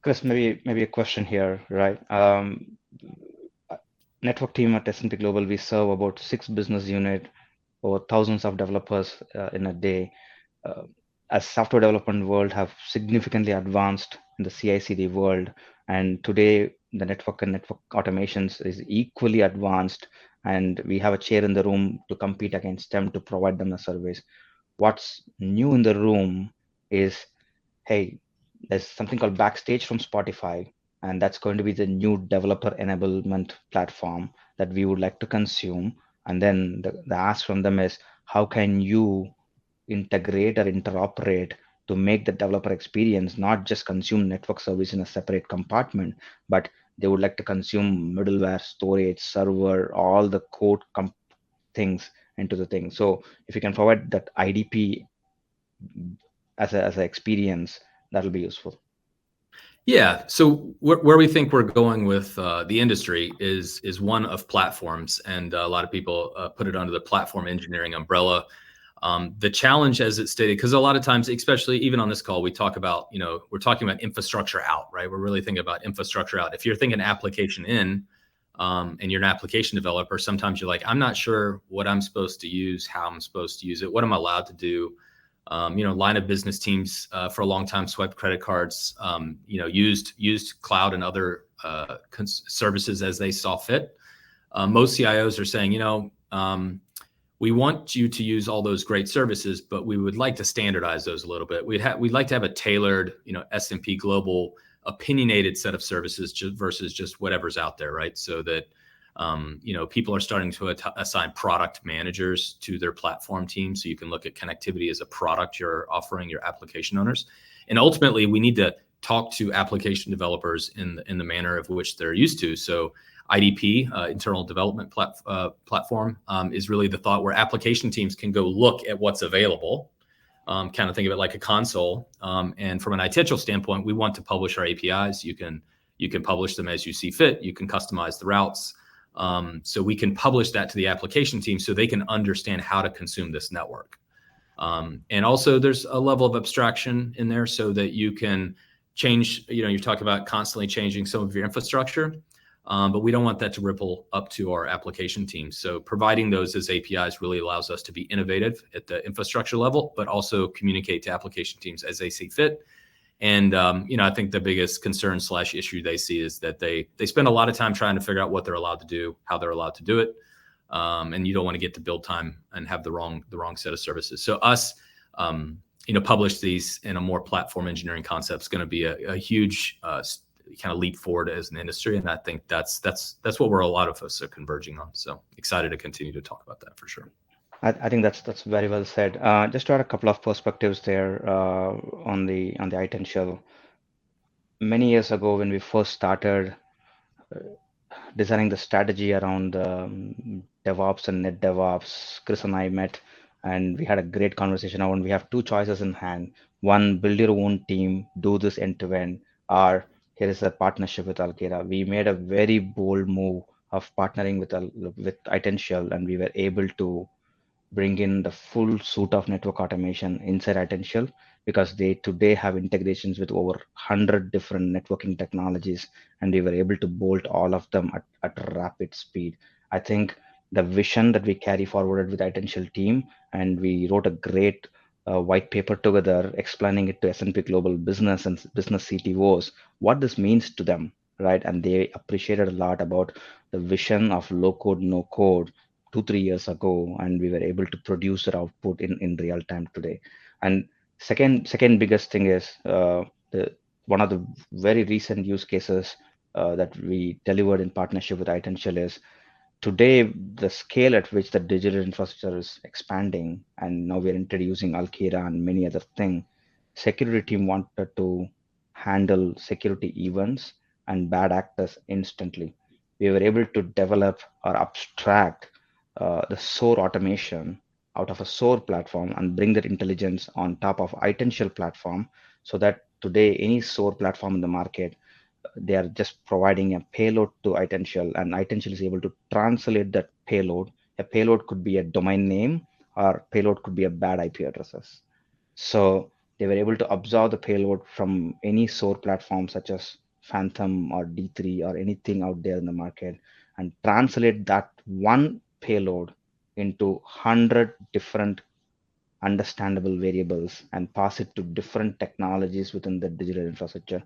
Chris, maybe a question here, right? Network team at S&P Global, we serve about 6 business unit or thousands of developers in a day. Uh, as software development world have significantly advanced in the CI/CD world, and today the network and network automations is equally advanced, and we have a chair in the room to compete against them to provide them a service. What's new in the room is, hey, there's something called Backstage from Spotify, and that's going to be the new developer enablement platform that we would like to consume. And then the ask from them is, how can you integrate or interoperate to make the developer experience not just consume network service in a separate compartment, but they would like to consume middleware, storage, server, all the things into the thing. So if you can provide that IDP as an experience, that'll be useful. Yeah. So where we think we're going with the industry is one of platforms, and a lot of people put it under the platform engineering umbrella. The challenge, as it's stated, because a lot of times, especially even on this call, we talk about, we're talking about infrastructure out, right? We're really thinking about infrastructure out. If you're thinking application in, and you're an application developer, sometimes you're like, I'm not sure what I'm supposed to use, how I'm supposed to use it, what I'm allowed to do. Line of business teams for a long time swiped credit cards, used cloud and other services as they saw fit. Most CIOs are saying, we want you to use all those great services, but we would like to standardize those a little bit. We'd like to have a tailored, S&P Global opinionated set of services versus just whatever's out there, right? So that people are starting to assign product managers to their platform team. So you can look at connectivity as a product you're offering your application owners. And ultimately, we need to talk to application developers in the manner of which they're used to. So IDP, internal development platform, is really the thought where application teams can go look at what's available. Kind of think of it like a console. And from an Itential standpoint, we want to publish our APIs. You can publish them as you see fit. You can customize the routes. So we can publish that to the application team so they can understand how to consume this network. And also there's a level of abstraction in there so that you can change, you're talking about constantly changing some of your infrastructure, but we don't want that to ripple up to our application teams. So providing those as APIs really allows us to be innovative at the infrastructure level, but also communicate to application teams as they see fit. And, I think the biggest concern / issue they see is that they spend a lot of time trying to figure out what they're allowed to do, how they're allowed to do it. And you don't want to get to build time and have the wrong set of services. So us, publish these in a more platform engineering concept is going to be a huge kind of leap forward as an industry. And I think that's what a lot of us are converging on. So excited to continue to talk about that for sure. I think that's very well said. Just to add a couple of perspectives there on the Itential. Many years ago, when we first started designing the strategy around DevOps and Net DevOps, Chris and I met, and we had a great conversation. Now, we have two choices in hand: one, build your own team, do this end to end, or here is a partnership with Alkira. We made a very bold move of partnering with Itential, and we were able to bring in the full suite of network automation inside Itential, because they today have integrations with over 100 different networking technologies, and we were able to bolt all of them at rapid speed. I think the vision that we carry forward with the Itential team, and we wrote a great white paper together explaining it to S&P Global business and business CTOs, what this means to them, right? And they appreciated a lot about the vision of low code, no code 2-3 years ago, and we were able to produce that output in real time today. And second biggest thing is one of the very recent use cases that we delivered in partnership with Itential is today the scale at which the digital infrastructure is expanding, and now we're introducing Alkira and many other things. Security team wanted to handle security events and bad actors instantly. We were able to develop or abstract the SOAR automation out of a SOAR platform and bring that intelligence on top of Itential platform, so that today any SOAR platform in the market, they are just providing a payload to Itential, and Itential is able to translate that payload. A payload could be a domain name, or payload could be a bad IP addresses. So They were able to absorb the payload from any SOAR platform such as Phantom or D3 or anything out there in the market and translate that one payload into 100 different understandable variables and pass it to different technologies within the digital infrastructure.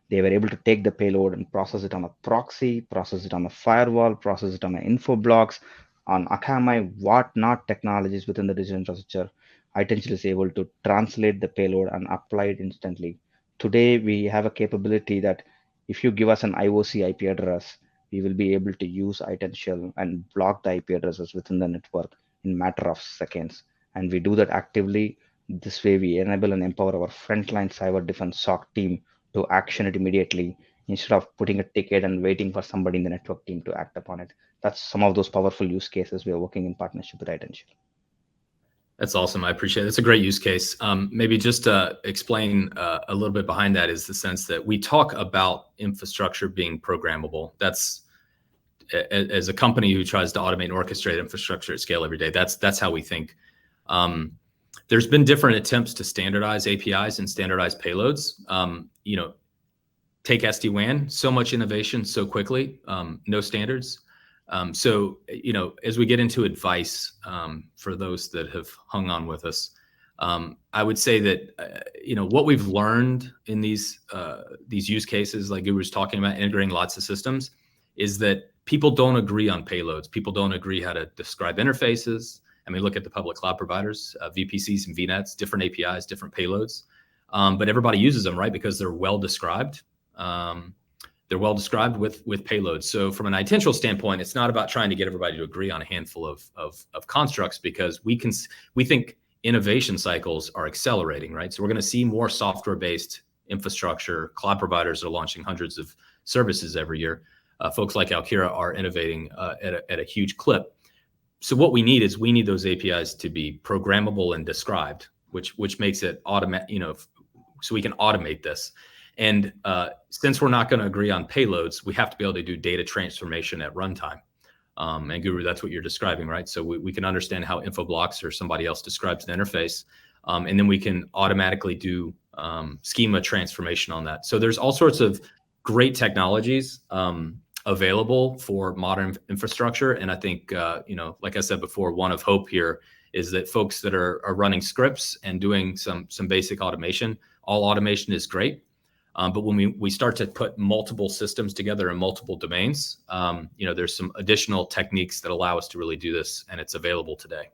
They were able to take the payload and process it on a proxy, process it on a firewall, process it on an info blocks, on Akamai, whatnot technologies within the digital infrastructure. Itential is able to translate the payload and apply it instantly. Today, we have a capability that if you give us an IOC IP address, we will be able to use Itential and block the IP addresses within the network in matter of seconds, and we do that actively. This way, we enable and empower our frontline cyber defense SOC team to action it immediately instead of putting a ticket and waiting for somebody in the network team to act upon it. That's some of those powerful use cases we are working in partnership with Itential. That's awesome. I appreciate it. It's a great use case. Maybe just to explain a little bit behind that is the sense that we talk about infrastructure being programmable. That's, as a company who tries to automate and orchestrate infrastructure at scale every day, that's how we think. There's been different attempts to standardize APIs and standardize payloads. Take SD-WAN, so much innovation so quickly, no standards. So, as we get into advice for those that have hung on with us, I would say that, what we've learned in these use cases, like Guru was talking about, integrating lots of systems, is that people don't agree on payloads. People don't agree how to describe interfaces. I mean, look at the public cloud providers, VPCs and VNets, different APIs, different payloads. But everybody uses them, right? Because they're well described. They're well described with payloads. So from an Itential standpoint, it's not about trying to get everybody to agree on a handful of constructs, because we think innovation cycles are accelerating, right? So we're going to see more software-based infrastructure. Cloud providers are launching hundreds of services every year. Folks like Alkira are innovating at a huge clip. So what we need those APIs to be programmable and described, which makes it so we can automate this. And since we're not going to agree on payloads, we have to be able to do data transformation at runtime. And Guru, that's what you're describing, right? So we can understand how info blocks or somebody else describes the interface. And then we can automatically do schema transformation on that. So there's all sorts of great technologies available for modern infrastructure. And I think, like I said before, one of hope here is that folks that are running scripts and doing some basic automation, all automation is great. But when we start to put multiple systems together in multiple domains, there's some additional techniques that allow us to really do this, and it's available today.